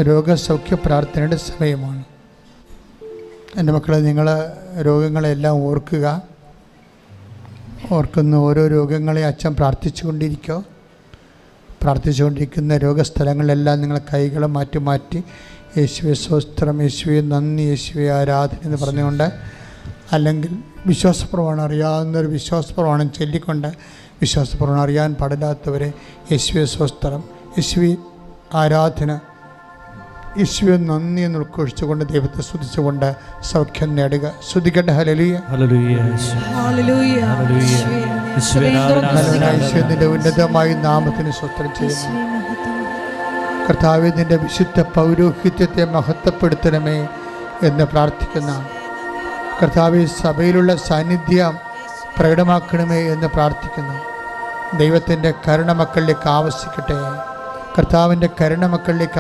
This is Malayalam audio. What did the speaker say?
രോഗസൗഖ്യ പ്രാർത്ഥനയുടെ സമയമാണ്. എൻ്റെ മക്കളെ, നിങ്ങൾ രോഗങ്ങളെല്ലാം ഓർക്കുന്ന ഓരോ രോഗങ്ങളെ അച്ഛൻ പ്രാർത്ഥിച്ചുകൊണ്ടിരിക്കുന്ന രോഗസ്ഥലങ്ങളിലെല്ലാം നിങ്ങൾ കൈകൾ മാറ്റി യേശുവെ സ്വസ്ത്രം, യേശുവെ നന്ദി, യേശുവെ ആരാധന എന്ന് പറഞ്ഞുകൊണ്ട്, അല്ലെങ്കിൽ വിശ്വാസപ്രമാണം അറിയാവുന്നൊരു വിശ്വാസപ്രമാണം ചൊല്ലിക്കൊണ്ട്, വിശ്വാസപ്രമാണം അറിയാൻ പാടില്ലാത്തവരെ യേശുവെ സ്വസ്ത്രം, യേശുവെ ആരാധന, യേശുവെ നന്ദി എന്ന് ഉൾക്കൊഴിച്ചുകൊണ്ട് ദൈവത്തെ സ്തുതിച്ചുകൊണ്ട് സൗഖ്യം നേടുക. സ്തുതിക്കട്ടെ. ഹല്ലേലൂയ, ഹല്ലേലൂയ, ഹല്ലേലൂയ, യേശുവിന്റെ ഉന്നതമായ നാമത്തിന് സ്തോത്രം ചെയ്യുന്നു. കർത്താവേ, നിന്റെ വിശുദ്ധ പൗരോഹിത്യത്തെ മഹത്വപ്പെടുത്തണമേ എന്ന് പ്രാർത്ഥിക്കുന്ന കർത്താവേ, സഭയിലുള്ള സാന്നിധ്യം പ്രകടമാക്കണമേ എന്ന് പ്രാർത്ഥിക്കുന്നു. ദൈവത്തിൻ്റെ കരുണ മക്കളിലേക്ക് ആവശ്യിക്കട്ടെ. കർത്താവിൻ്റെ കരുണ മക്കളിലേക്ക്